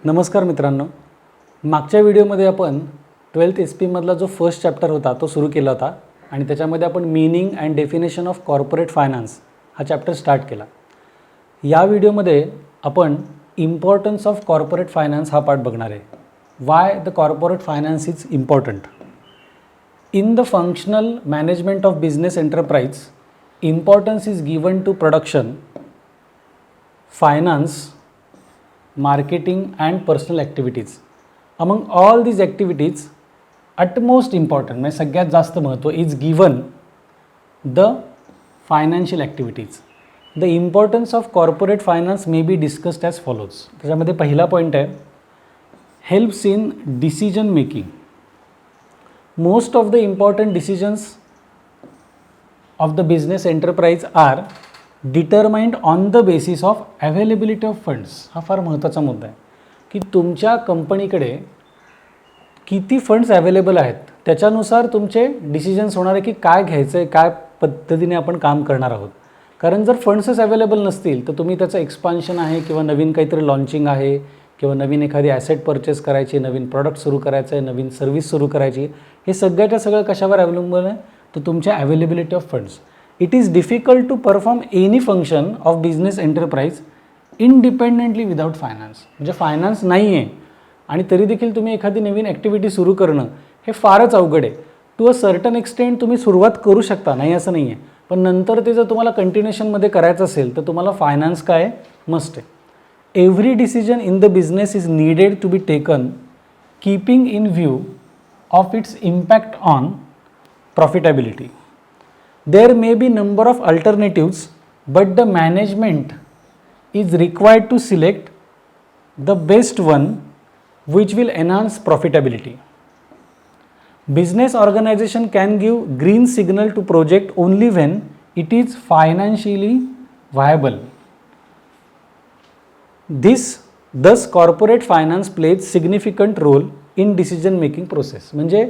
नमस्कार मित्रांनो, मागच्या व्हिडिओमध्ये आपण 12th SP मधला जो फर्स्ट चॅप्टर होता तो सुरू केला होता आणि त्याच्यामध्ये आपण meaning and definition of corporate finance हा चॅप्टर स्टार्ट केला. या व्हिडिओमध्ये आपण इम्पॉर्टन्स ऑफ कॉर्पोरेट फायनान्स हा पार्ट बघणार आहे. Why the corporate finance is important. In the functional management of business enterprise, importance is given to production, finance, marketing and personal activities. Among all these activities, utmost important म्हणजे सगळ्यात जास्त महत्त्व is given the financial activities. The importance of corporate finance may be discussed as follows. त्याच्यामध्ये पहिला point आहे helps in decision making. Most of the important decisions of the business enterprise are determined on the basis of availability of funds. हा फार महत्त्वाचा मुद्दा आहे की तुमच्या कंपनीकडे किती फंड्स अवेलेबल आहेत त्याच्यानुसार तुमचे डिसिजन्स होणार आहे की काय घ्यायचं आहे, काय पद्धतीने आपण काम करणार आहोत. कारण जर फंड्सच अवेलेबल नसतील तर तुम्ही त्याचं एक्सपान्शन आहे किंवा नवीन काहीतरी लॉन्चिंग आहे किंवा नवीन एखादी ॲसेट परचेस करायची, नवीन प्रॉडक्ट सुरू करायचं आहे, नवीन सर्व्हिस सुरू करायची, हे सगळ्याच्या सगळं कशावर अवलंबून आहे तर तुमच्या availability of funds. It is difficult to perform any function of business enterprise independently without finance. म्हणजे फायनान्स नाही आहे आणि तरी देखील तुम्ही एखादी नवीन ॲक्टिव्हिटी सुरू करणं हे फारच अवघड आहे. टू अ सर्टन एक्सटेंट तुम्ही सुरुवात करू शकता, नाही असं नाही आहे, पण नंतर ते जर तुम्हाला कंटिन्युएशनमध्ये करायचं असेल तर तुम्हाला फायनान्स काय मस्ट आहे. Every decision in the business is needed to be taken keeping in view of its impact on profitability. There may be number of alternatives, but the management is required to select the best one which will enhance profitability. Business organization can give green signal to project only when it is financially viable. Thus corporate finance plays significant role in decision making process. म्हणजे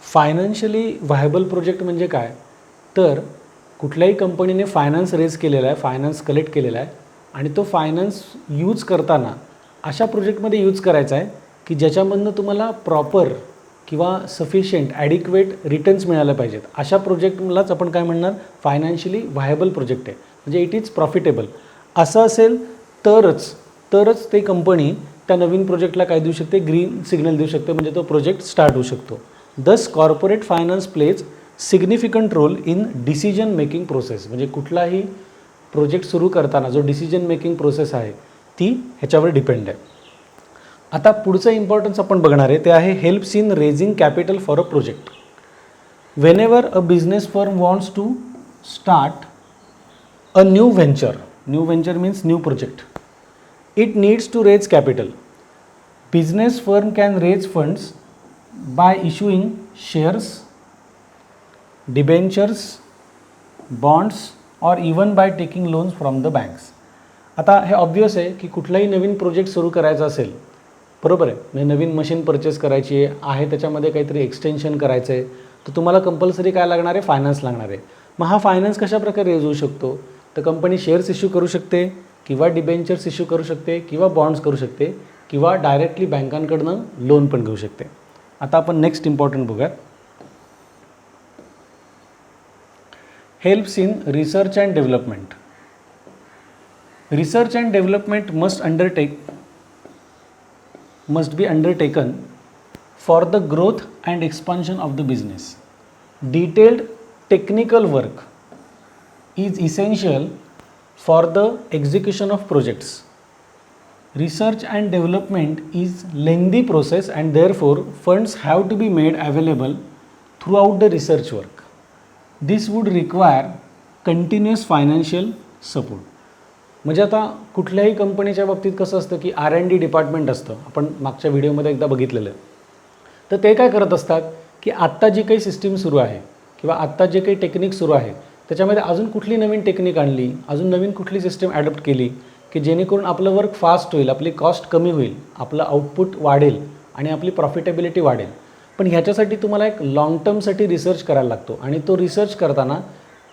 financially viable project म्हणजे काय तर कुठल्याही कंपनीने finance raise केलेला आहे, finance collect केलेला आहे आणि तो फायनान्स यूज करताना अशा प्रोजेक्टमध्ये यूज करायचा आहे की ज्याच्यामधनं तुम्हाला प्रॉपर किंवा सफिशियंट ॲडिक्वेट रिटर्न्स मिळायला पाहिजेत. अशा प्रोजेक्टलाच आपण काय म्हणणार, फायनान्शियली व्हायबल प्रोजेक्ट आहे, म्हणजे इट इज प्रॉफिटेबल. असं असेल तरच ते कंपनी त्या नवीन प्रोजेक्टला काय देऊ शकते, ग्रीन सिग्नल देऊ शकते, म्हणजे तो प्रोजेक्ट स्टार्ट होऊ शकतो. Thus corporate finance plays significant role in decision making process. म्हणजे कुठलाही प्रोजेक्ट सुरू करताना जो डिसिजन मेकिंग प्रोसेस आहे ती ह्याच्यावर डिपेंड आहे. आता पुढचं इम्पॉर्टन्स आपण बघणार आहे ते आहे helps in raising capital for a project. Whenever a business firm wants to start a new venture means new project, it needs to raise capital. Business firm can raise funds by issuing shares, debentures, bonds or even by taking loans from the banks. आता हे obvious आहे की कुठलाही नवीन project सुरू करायचा असेल, बरोबर आहे, म्हणजे नवीन मशीन परचेस करायची आहे, त्याच्यामध्ये काहीतरी एक्सटेन्शन करायचं आहे, तर तुम्हाला कंपल्सरी काय लागणार आहे, फायनान्स लागणार आहे. मग हा फायनान्स कशा प्रकारे रेज होऊ शकतो तर कंपनी शेअर्स इश्यू करू शकते किंवा डिबेंचर्स इश्यू करू शकते किंवा बॉन्ड्स करू शकते किंवा डायरेक्टली बँकांकडनं लोन पण घेऊ शकते. आता आपण नेक्स्ट इम्पॉर्टंट बघूया. Helps in research and development. Research and development must be undertaken for the growth and expansion of the business. Detailed technical work is essential for the execution of projects. Research and development is lengthy process and therefore funds have to be made available throughout the research work. This would require continuous financial support. म्हणजे आता कुठल्याही कंपनीच्या बाबतीत कसं असतं की R&D department असतं, आपण मागच्या व्हिडिओमध्ये एकदा बघितलेलं आहे. तर ते काय करत असतात की आत्ता जी काही सिस्टीम सुरू आहे किंवा आत्ता जे काही टेक्निक सुरू आहे त्याच्यामध्ये अजून कुठली नवीन टेक्निक आणली, अजून नवीन कुठली सिस्टीम ॲडॉप्ट केली की जेणेकरून आपलं वर्क फास्ट होईल, आपली कॉस्ट कमी होईल, आपलं आउटपुट वाढेल आणि आपली प्रॉफिटेबिलिटी वाढेल. पण ह्याच्यासाठी तुम्हाला एक लाँग टर्मसाठी रिसर्च करायला लागतो आणि तो रिसर्च करताना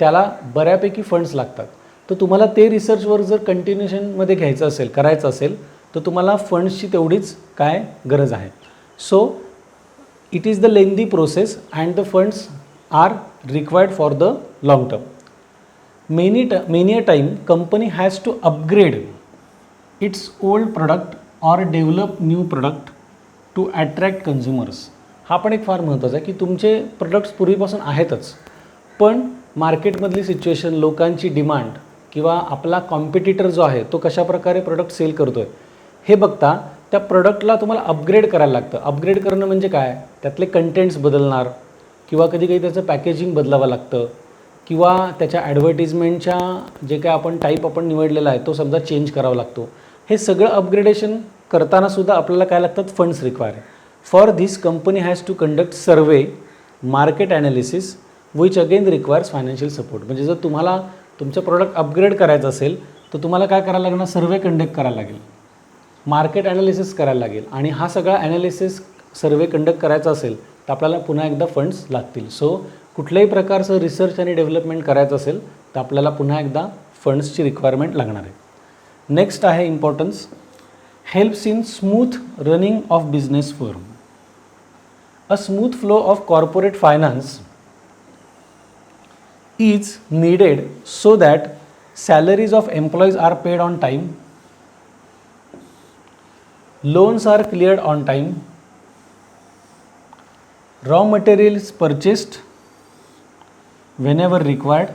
त्याला बऱ्यापैकी फंड्स लागतात. तर तुम्हाला ते रिसर्चवर जर कंटिन्युएशनमध्ये घ्यायचं असेल, करायचं असेल तर तुम्हाला फंड्सची तेवढीच काय गरज आहे. So it is the lengthy process and the funds are required for the long term. Many a time company has to upgrade its old product or develop new product to attract consumers. हा पण एक फार महत्त्वाचा आहे की तुमचे products पूर्वीपासून आहेतच, पण मार्केटमधली सिच्युएशन, लोकांची डिमांड किंवा आपला कॉम्पिटिटर जो आहे तो कशाप्रकारे प्रोडक्ट सेल करतो आहे हे बघता त्या प्रोडक्टला तुम्हाला अपग्रेड करायला लागतं. अपग्रेड करणं म्हणजे काय, त्यातले कंटेंट्स बदलणार किंवा कधी कधी त्याचं पॅकेजिंग बदलावं लागतं किंवा त्याच्या ॲडव्हर्टिजमेंटच्या जे काय आपण टाईप आपण निवडलेला आहे तो समजा चेंज करावा लागतो. हे सगळं अपग्रेडेशन करतानासुद्धा आपल्याला काय लागतात, funds require. For this company has to conduct survey, market analysis which again requires financial support. म्हणजे जर तुम्हाला तुमचं प्रोडक्ट अपग्रेड करायचं असेल तर तुम्हाला काय करायला लागणार, सर्वे कंडक्ट करायला लागेल, मार्केट ॲनालिसिस करायला लागेल, आणि हा सगळा ॲनालिसिस सर्वे कंडक्ट करायचा असेल तर आपल्याला पुन्हा एकदा फंड्स लागतील. सो कुठल्याही प्रकारचं रिसर्च आणि डेव्हलपमेंट करायचं असेल तर आपल्याला पुन्हा एकदा फंड्सची रिक्वायरमेंट लागणार आहे. नेक्स्ट आहे importance, helps in smooth running of business firm. A smooth flow of corporate finance is needed so that salaries of employees are paid on time, loans are cleared on time, raw materials purchased whenever required,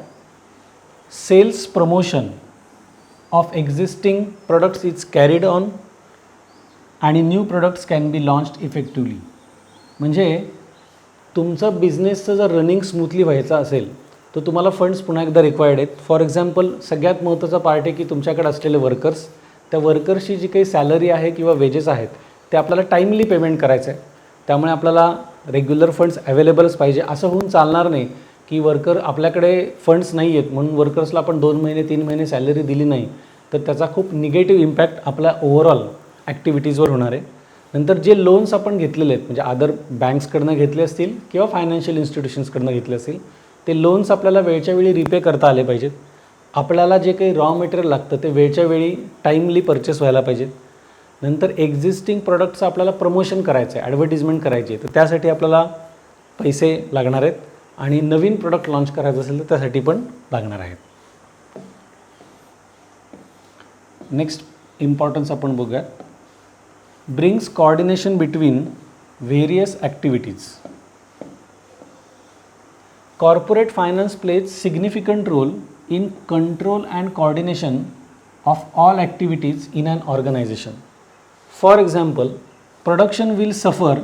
sales promotion of existing products is carried on, आणि new products can be launched effectively. म्हणजे तुमचं बिझनेसचं जर running smoothly व्हायचं असेल तर तुम्हाला funds पुन्हा एकदा रिक्वायर्ड आहेत. फॉर एक्झाम्पल सगळ्यात महत्त्वाचा पार्ट आहे की तुमच्याकडे असलेले वर्कर्स, त्या वर्कर्सची जी काही सॅलरी आहे किंवा वेजेस आहेत ते आपल्याला टाईमली पेमेंट करायचं आहे. त्यामुळे आपल्याला रेग्युलर फंड्स अवेलेबलच पाहिजे. असं होऊन चालणार नाही की वर्कर आपल्याकडे फंड्स नाही आहेत म्हणून वर्कर्सला आपण 2 महिने 3 महिने सॅलरी दिली नाही तर त्याचा खूप निगेटिव्ह इम्पॅक्ट आपल्या ओव्हरऑल ॲक्टिव्हिटीजवर होणार आहे. नंतर जे लोन्स आपण घेतलेले आहेत म्हणजे अदर बँक्सकडनं घेतले असतील किंवा फायनान्शियल इन्स्टिट्यूशन्सकडनं घेतले असतील ते लोन्स आपल्याला वेळच्या वेळी रिपे करता आले पाहिजेत. आपल्याला जे काही रॉ मटेरियल लागतं ते वेळच्या वेळी टाईमली परचेस व्हायला पाहिजेत. नंतर एक्झिस्टिंग प्रोडक्टचं आपल्याला प्रमोशन करायचं आहे, ॲडव्हर्टिजमेंट करायची आहे, तर त्यासाठी आपल्याला पैसे लागणार आहेत. आणि नवीन प्रोडक्ट लॉन्च करायचं असेल तर त्यासाठी पण लागणार आहेत. नेक्स्ट इम्पॉर्टन्स आपण बघूया, brings coordination between various activities. Corporate finance plays significant role in control and coordination of all activities in an organization. For example, production will suffer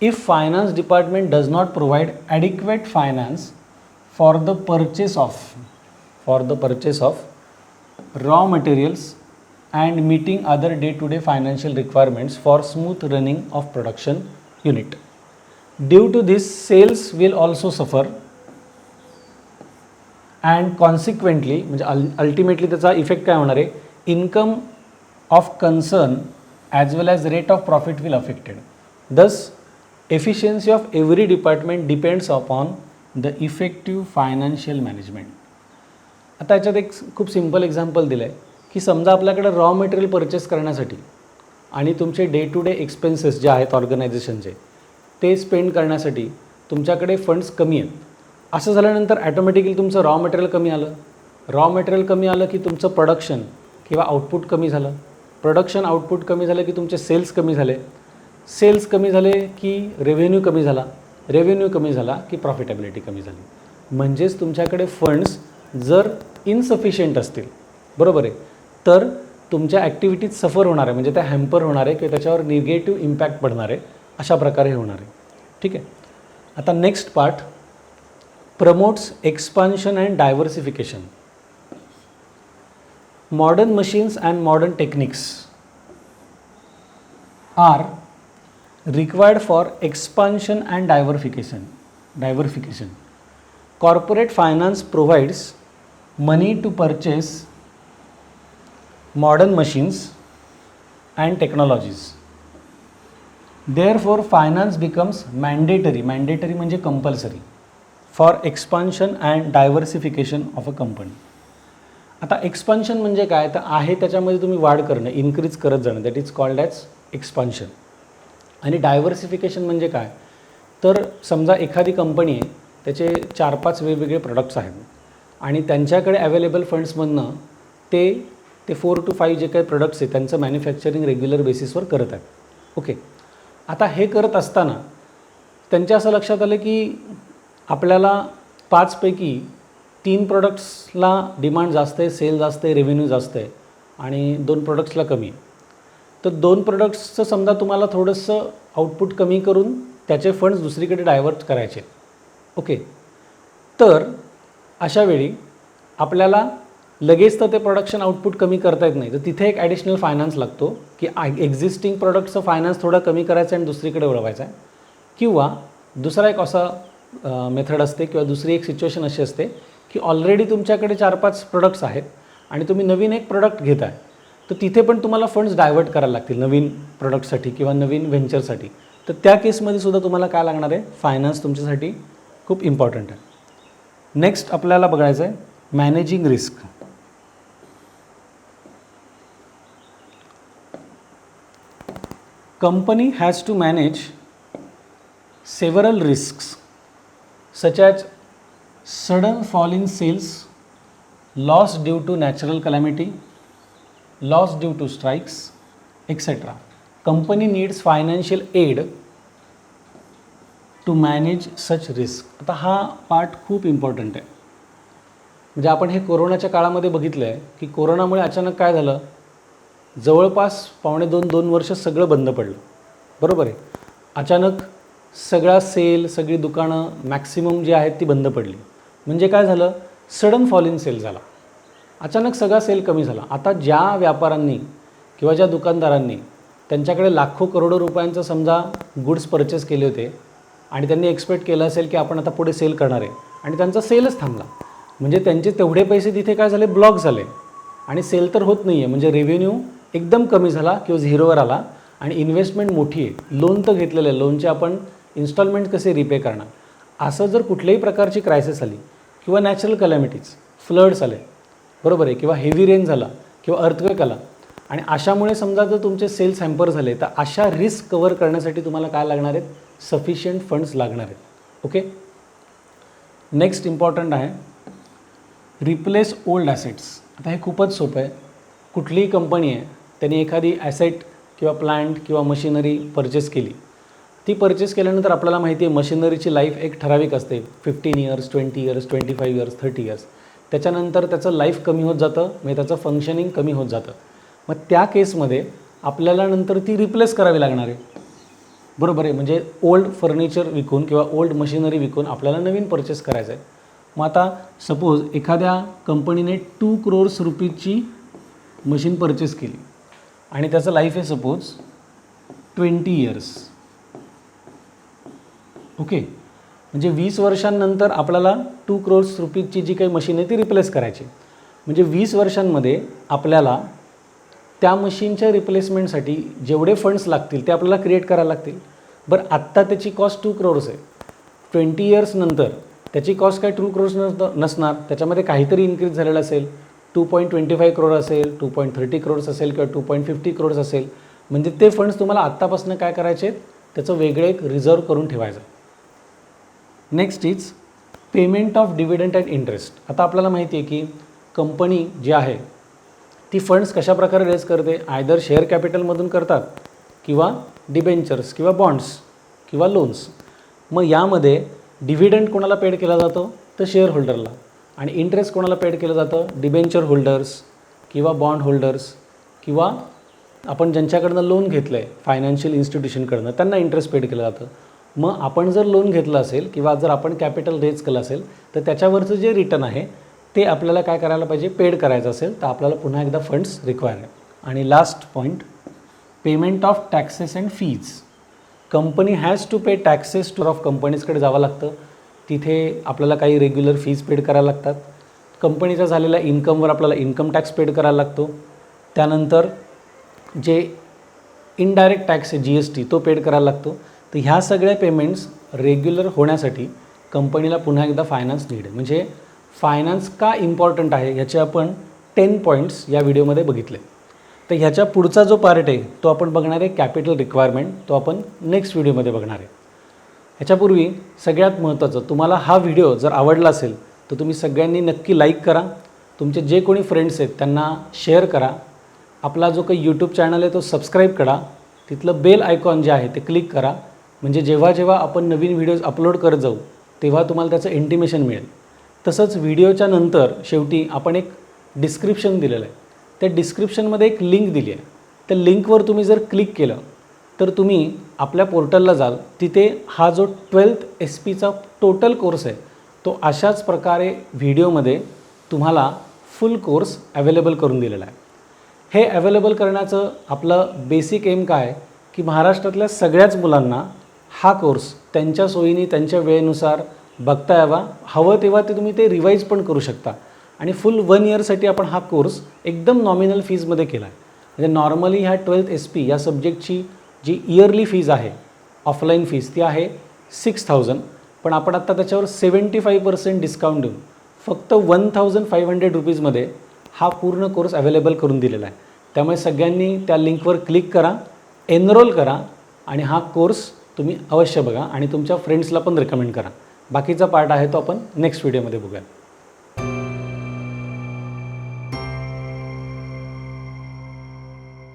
if finance department does not provide adequate finance for the purchase of raw materials and meeting other day-to-day financial requirements for smooth running of production unit. Due to this, sales will also suffer and consequently म्हणजे ultimately त्याचा effect काय होणार आहे, income of concern as well as rate of profit will affected. Thus efficiency of every department depends upon the effective financial management. आता याच्यात एक खूप simple example दिलं आहे की समजा आपल्याकडे रॉ मटेरियल परचेस करण्यासाठी आणि तुमचे डे टू डे एक्सपेन्सेस जे आहेत ऑर्गनायझेशनचे ते स्पेंड करण्यासाठी तुमच्याकडे फंड्स कमी आहेत. असं झाल्यानंतर ॲटोमॅटिकली तुमचं रॉ मटेरियल कमी आलं. रॉ मटेरियल कमी आलं की तुमचं प्रोडक्शन किंवा आउटपुट कमी झालं. प्रोडक्शन आउटपुट कमी झालं की तुमचे सेल्स कमी झाले. सेल्स कमी झाले की रेव्हेन्यू कमी झाला. रेव्हेन्यू कमी झाला की प्रॉफिटेबिलिटी कमी झाली. म्हणजेच तुमच्याकडे फंड्स जर इनसफिशियंट असतील, बरोबर आहे, तर तुमच्या ॲक्टिव्हिटीज सफर होणार आहे, म्हणजे त्या हॅम्पर होणार आहे किंवा त्याच्यावर निगेटिव्ह इम्पॅक्ट पडणार आहे. अशा प्रकारे होणार आहे. ठीक आहे. आता next part, promotes expansion and diversification. Modern machines and modern techniques are required for expansion and diversification. Corporate finance provides money to purchase modern machines and technologies. Therefore, finance becomes mandatory म्हणजे compulsory for expansion and diversification of a company. आता expansion म्हणजे काय, तर आहे त्याच्यामध्ये तुम्ही वाढ करणं, इन्क्रीज करत जाणं, that is called as expansion. आणि डायव्हर्सिफिकेशन म्हणजे काय, तर समजा एखादी कंपनी आहे, त्याचे 4-5 वेगवेगळे प्रोडक्ट्स आहेत आणि त्यांच्याकडे अवेलेबल फंड्समधनं ते 4 to 5 जे काही प्रोडक्ट्स आहेत त्यांचं मॅन्युफॅक्चरिंग रेग्युलर बेसिसवर करत आहेत. ओके, आता हे करत असताना त्यांच्या असं लक्षात आलं की आपल्याला 5 पैकी 3 प्रोडक्ट्सला डिमांड जास्त आहे, सेल जास्त आहे, रेव्हेन्यू जास्त आहे आणि 2 प्रोडक्ट्सला कमी आहे. तर 2 प्रोडक्ट्सचं समजा तुम्हाला थोडंसं आउटपुट कमी करून त्याचे फंड्स दुसरीकडे डायव्हर्ट करायचे. ओके, तर अशा वेळी आपल्याला लगेच तर ते प्रोडक्शन आउटपुट कमी करता येत नाही, तर तिथे एक ॲडिशनल फायनान्स लागतो की एक्झिस्टिंग प्रोडक्टचं फायनान्स थोडा कमी करायचा आणि दुसरीकडे वळवायचा आहे. किंवा दुसरा एक असा मेथड असते किंवा दुसरी एक सिच्युएशन अशी असते की ऑलरेडी तुमच्याकडे 4-5 प्रोडक्ट्स आहेत आणि तुम्ही नवीन एक प्रोडक्ट घेत आहे, तर तिथे पण तुम्हाला फंड्स डायव्हर्ट करायला लागतील नवीन प्रोडक्टसाठी किंवा नवीन व्हेंचरसाठी. तर त्या केसमध्ये सुद्धा तुम्हाला काय लागणार आहे, फायनान्स तुमच्यासाठी खूप इम्पॉर्टंट आहे. नेक्स्ट आपल्याला बघायचं आहे managing risk. Company has to manage several risks such as sudden fall in sales, loss due to natural calamity, loss due to strikes, etc. Company needs financial aid to manage such risk. आता हा part खूप important आहे. म्हणजे आपण हे कोरोनाच्या काळामध्ये बघितलं आहे की कोरोनामुळे अचानक काय झालं, जवळपास 2.5-2 वर्ष सगळं बंद पडलं. बरोबर आहे. अचानक सगळा सेल, सगळी दुकानं मॅक्सिमम जी आहेत ती बंद पडली. म्हणजे काय झालं, सडन फॉल इन सेल झाला, अचानक सगळा सेल कमी झाला. आता ज्या व्यापाऱ्यांनी किंवा ज्या दुकानदारांनी त्यांच्याकडे लाखो करोडो रुपयांचं समजा गुड्स परचेस केले होते आणि त्यांनी एक्सपेक्ट केलं असेल की आपण आता पुढे सेल करणार आहे आणि त्यांचा सेलच थांबला, म्हणजे त्यांचे तेवढे पैसे तिथे काय झाले, ब्लॉक झाले आणि सेल तर होत नाही आहे. म्हणजे रेव्हेन्यू एकदम कमी झाला किंवा झिरोवर आला आणि इन्व्हेस्टमेंट मोठी आहे, लोन तर घेतलेलं आहे, लोनचे आपण इन्स्टॉलमेंट कसे रिपे करणार. असं जर कुठल्याही प्रकारची क्रायसिस आली किंवा नॅचरल कलॅमिटीज, फ्लड्स आले, बरोबर आहे, किंवा हेवी रेन झाला किंवा अर्थक्वेक आला आणि अशामुळे समजा जर तुमचे सेल्स हॅम्पर झाले, तर अशा रिस्क कव्हर करण्यासाठी तुम्हाला काय लागणार आहेत, सफिशियंट फंड्स लागणार आहेत. ओके, नेक्स्ट इम्पॉर्टंट आहे रिप्लेस ओल्ड ॲसेट्स. आता हे खूपच सोपं आहे. कुठलीही कंपनी आहे त्यांनी एखादी ॲसेट किंवा प्लांट किंवा मशिनरी परचेस केली, ती परचेस केल्यानंतर आपल्याला माहिती आहे मशिनरीची लाईफ एक ठराविक असते, 15 इयर्स, 20 इयर्स, 25 इयर्स, 30 इयर्स. त्याच्यानंतर त्याचं लाईफ कमी होत जातं, म्हणजे त्याचं फंक्शनिंग कमी होत जातं. मग त्या केसमध्ये आपल्याला नंतर ती रिप्लेस करावी लागणार आहे. बरोबर आहे. म्हणजे ओल्ड फर्निचर विकून किंवा ओल्ड मशिनरी विकून आपल्याला नवीन परचेस करायचं आहे. मग आता सपोज एखाद्या कंपनीने 2 crores रुपीजची मशीन परचेस केली आणि त्याचं लाईफ आहे सपोज 20 इयर्स. ओके, म्हणजे 20 वर्षांनंतर आपल्याला 2 crores रुपीजची जी काही मशीन आहे ती रिप्लेस करायची. म्हणजे 20 वर्षांमध्ये आपल्याला त्या मशीनच्या रिप्लेसमेंटसाठी जेवढे फंड्स लागतील ते आपल्याला क्रिएट करायला लागतील. बरं, आत्ता त्याची कॉस्ट 2 crores आहे, 20 इयर्स नंतर त्याची कॉस्ट काय 2 crores नसणार, त्याच्यामध्ये काहीतरी इन्क्रीज झालेलं असेल, 2.25 crore असेल, 2.30 crores असेल किंवा 2.50 crores असेल. म्हणजे ते फंड्स तुम्हाला आत्तापासून काय करायचे आहेत, त्याचं वेगळे एक रिझर्व करून ठेवायचं. Next is payment of dividend and interest. आता आपल्याला माहिती आहे की कंपनी जी आहे ती फंड्स कशाप्रकारे रेज करते, आयदर शेअर कॅपिटलमधून करतात किंवा डिबेंचर्स किंवा बॉन्ड्स किंवा लोन्स. मग यामध्ये डिव्हिडंड कोणाला पेड केला जातो, तर शेअर होल्डरला, आणि इंटरेस्ट कोणाला पेड केलं जातं, डिबेंचर होल्डर्स किंवा बॉन्ड होल्डर्स किंवा आपण ज्यांच्याकडनं लोन घेतलं आहे फायनान्शियल इन्स्टिट्यूशनकडनं त्यांना इंटरेस्ट पेड केलं जातं. मग आपण जर लोन घेतलं असेल किंवा जर आपण कॅपिटल रेज केलं असेल तर त्याच्यावरचं जे रिटर्न आहे ते आपल्याला काय करायला पाहिजे, पेड करायचं असेल तर आपल्याला पुन्हा एकदा फंड्स रिक्वायर आहे. आणि last point, payment of taxes and fees. Company has to pay taxes to of कंपनीजकडे जावं लागतं, तिथे आपल्याला काही रेग्युलर फीज पेड करायला लागतात. कंपनीचा झालेल्या इन्कमवर आपल्याला इन्कम टॅक्स पेड करायला लागतो. त्यानंतर जे इनडायरेक्ट टॅक्स आहे GST तो पेड करायला लागतो. तर ह्या सगळ्या पेमेंट्स रेग्युलर होण्यासाठी कंपनीला पुन्हा एकदा फायनान्स नीड आहे. म्हणजे फायनान्स का इम्पॉर्टंट आहे ह्याचे आपण 10 पॉईंट्स या व्हिडिओमध्ये बघितले. तर ह्याच्या पुढचा जो पार्ट आहे तो आपण बघणार आहे कॅपिटल रिक्वायरमेंट, तो आपण नेक्स्ट व्हिडिओमध्ये बघणार आहे. ह्याच्यापूर्वी सगळ्यात महत्त्वाचं, तुम्हाला हा व्हिडिओ जर आवडला असेल तर तुम्ही सगळ्यांनी नक्की लाईक करा, तुमचे जे कोणी फ्रेंड्स आहेत त्यांना शेअर करा, आपला जो काही यूट्यूब चॅनल आहे तो सबस्क्राईब करा, तिथलं बेल आयकॉन जे आहे ते क्लिक करा, म्हणजे जेव्हा जेव्हा आपण नवीन व्हिडिओज अपलोड करत जाऊ तेव्हा तुम्हाला त्याचं इंटिमेशन मिळेल. तसंच व्हिडिओच्या नंतर शेवटी आपण एक डिस्क्रिप्शन दिलेलं आहे, त्या डिस्क्रिप्शनमध्ये एक लिंक दिली आहे. त्या लिंकवर तुम्ही जर क्लिक केलं तर तुम्ही आपल्या पोर्टलला जाल, तिथे हा जो 12th SP चा टोटल कोर्स आहे तो अशाच प्रकारे व्हिडिओमध्ये तुम्हाला फुल कोर्स अवेलेबल करून दिलेला आहे. हे अवेलेबल करण्याचं आपलं बेसिक एम काय आहे की महाराष्ट्रातल्या सगळ्याच मुलांना हा कोर्स त्यांच्या सोयीने त्यांच्या वेळेनुसार बघता यावा, हवं तेव्हा ते तुम्ही ते रिवाईज पण करू शकता. आणि फुल 1 इयरसाठी आपण हा कोर्स एकदम नॉमिनल फीजमध्ये केला आहे. म्हणजे नॉर्मली ह्या 12th SP या सब्जेक्टची जी इयरली फीज आहे, ऑफलाईन फीज, ती आहे 6000, पण आपण आत्ता त्याच्यावर 75% डिस्काउंट देऊन फक्त 1500 रुपीजमध्ये हा पूर्ण कोर्स अवेलेबल करून दिलेला आहे. त्यामुळे सगळ्यांनी त्या लिंकवर क्लिक करा, एनरोल करा आणि हा कोर्स तुम्ही अवश्य बघा आणि तुमच्या फ्रेंड्सला पण रेकमेंड करा. बाकीचा पार्ट आहे तो आपण नेक्स्ट व्हिडिओमध्ये बघूया.